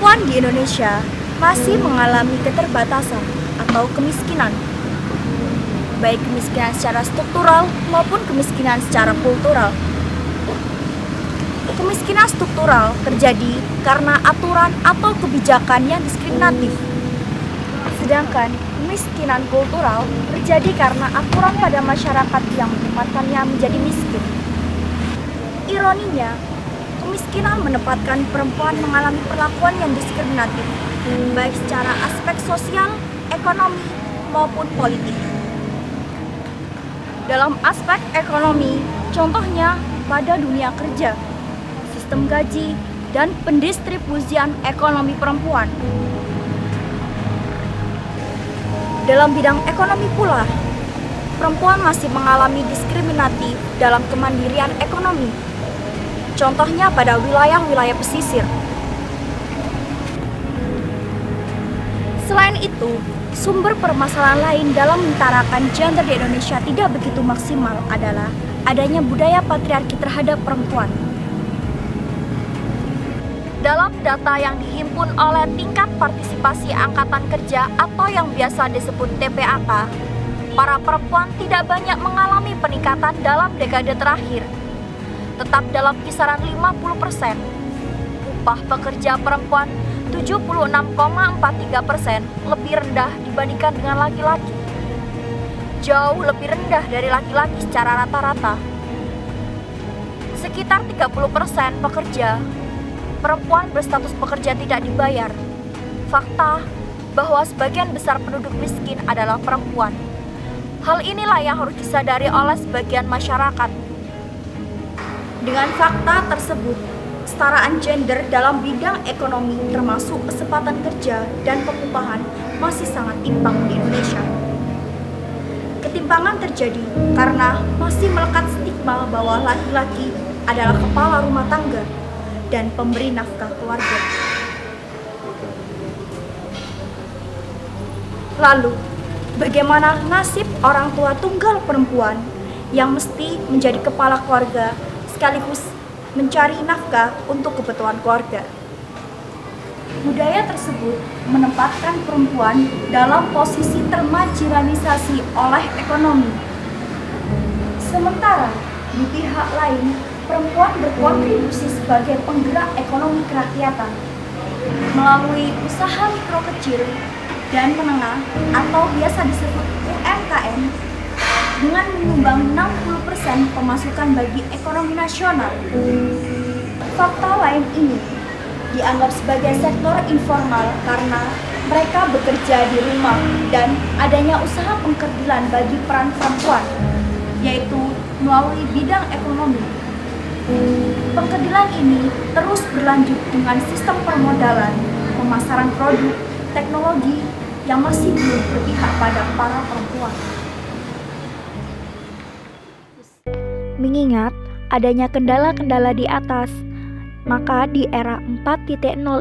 Perempuan di Indonesia masih mengalami keterbatasan atau kemiskinan, baik kemiskinan secara struktural maupun kemiskinan secara kultural. Kemiskinan struktural terjadi karena aturan atau kebijakan yang diskriminatif, sedangkan kemiskinan kultural terjadi karena aturan pada masyarakat yang menempatkannya menjadi miskin. Ironinya, kemiskinan menempatkan perempuan mengalami perlakuan yang diskriminatif, baik secara aspek sosial, ekonomi, maupun politik. Dalam aspek ekonomi, contohnya pada dunia kerja, sistem gaji, dan pendistribusian ekonomi perempuan. Dalam bidang ekonomi pula, perempuan masih mengalami diskriminatif dalam kemandirian ekonomi. Contohnya pada wilayah-wilayah pesisir. Selain itu, sumber permasalahan lain dalam mentarakan gender di Indonesia tidak begitu maksimal adalah adanya budaya patriarki terhadap perempuan. Dalam data yang dihimpun oleh Tingkat Partisipasi Angkatan Kerja atau yang biasa disebut TPAK, para perempuan tidak banyak mengalami peningkatan dalam dekade terakhir, tetap dalam kisaran 50%. Upah pekerja perempuan 76,43% lebih rendah dibandingkan dengan laki-laki. Jauh lebih rendah dari laki-laki secara rata-rata. Sekitar 30% pekerja perempuan berstatus pekerja tidak dibayar. Fakta bahwa sebagian besar penduduk miskin adalah perempuan. Hal inilah yang harus disadari oleh sebagian masyarakat. Dengan fakta tersebut, kesetaraan gender dalam bidang ekonomi termasuk kesempatan kerja dan pengupahan masih sangat timpang di Indonesia. Ketimpangan terjadi karena masih melekat stigma bahwa laki-laki adalah kepala rumah tangga dan pemberi nafkah keluarga. Lalu, bagaimana nasib orang tua tunggal perempuan yang mesti menjadi kepala keluarga sekaligus mencari nafkah untuk kebutuhan keluarga? Budaya tersebut menempatkan perempuan dalam posisi termarginalisasi oleh ekonomi. Sementara di pihak lain, perempuan berkontribusi sebagai penggerak ekonomi kerakyatan melalui usaha mikro kecil dan menengah atau biasa disebut UMKM dengan menyumbang 60% pemasukan bagi ekonomi nasional. Fakta lain ini dianggap sebagai sektor informal karena mereka bekerja di rumah dan adanya usaha pengkerdilan bagi peran perempuan, yaitu melalui bidang ekonomi. Pengkerdilan ini terus berlanjut dengan sistem permodalan, pemasaran produk, teknologi yang masih belum berpihak pada para perempuan. Mengingat adanya kendala-kendala di atas, maka di era 4.0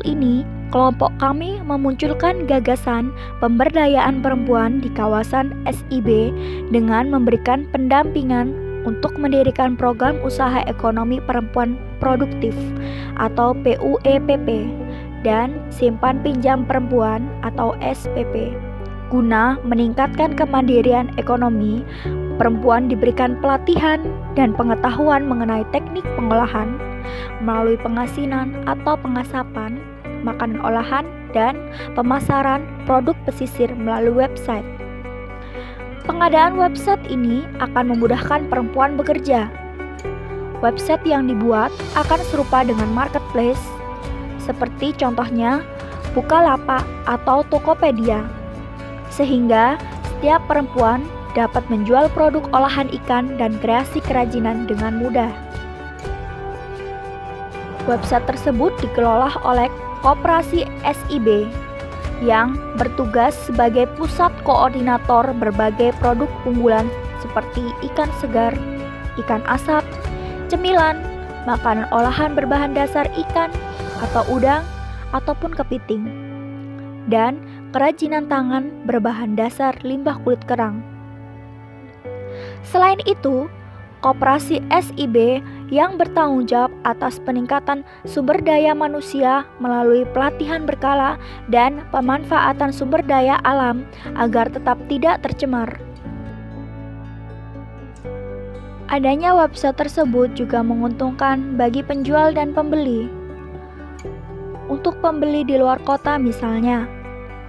ini, kelompok kami memunculkan gagasan pemberdayaan perempuan di kawasan SIB dengan memberikan pendampingan untuk mendirikan program usaha ekonomi perempuan produktif atau PUEPP dan simpan pinjam perempuan atau SPP. Guna meningkatkan kemandirian ekonomi, perempuan diberikan pelatihan dan pengetahuan mengenai teknik pengolahan melalui pengasinan atau pengasapan, makanan olahan, dan pemasaran produk pesisir melalui website. Pengadaan website ini akan memudahkan perempuan bekerja. Website yang dibuat akan serupa dengan marketplace, seperti contohnya Bukalapak atau Tokopedia, sehingga setiap perempuan dapat menjual produk olahan ikan dan kreasi kerajinan dengan mudah. Website tersebut dikelola oleh Koperasi SIB yang bertugas sebagai pusat koordinator berbagai produk unggulan seperti ikan segar, ikan asap, cemilan, makanan olahan berbahan dasar ikan atau udang ataupun kepiting, dan kerajinan tangan berbahan dasar limbah kulit kerang. Selain itu, Koperasi SIB yang bertanggung jawab atas peningkatan sumber daya manusia melalui pelatihan berkala dan pemanfaatan sumber daya alam agar tetap tidak tercemar. Adanya website tersebut juga menguntungkan bagi penjual dan pembeli. Untuk pembeli di luar kota misalnya,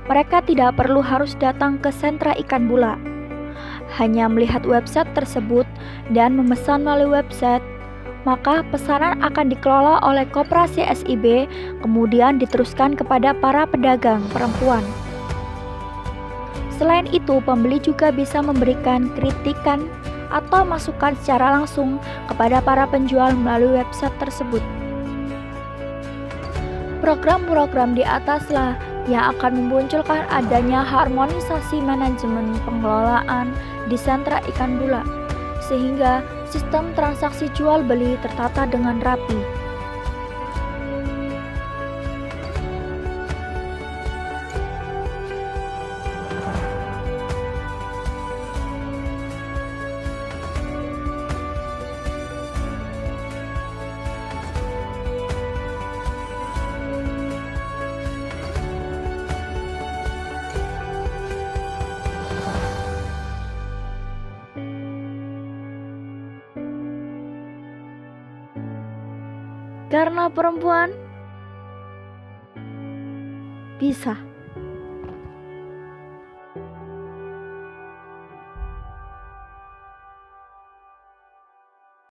mereka tidak perlu harus datang ke sentra ikan bula. Hanya melihat website tersebut dan memesan melalui website, maka pesanan akan dikelola oleh Koperasi SIB, kemudian diteruskan kepada para pedagang perempuan. Selain itu, pembeli juga bisa memberikan kritikan atau masukan secara langsung kepada para penjual melalui website tersebut. Program-program di ataslah yang akan memunculkan adanya harmonisasi manajemen pengelolaan di sentra ikan bula, sehingga sistem transaksi jual beli tertata dengan rapi. Karena perempuan bisa.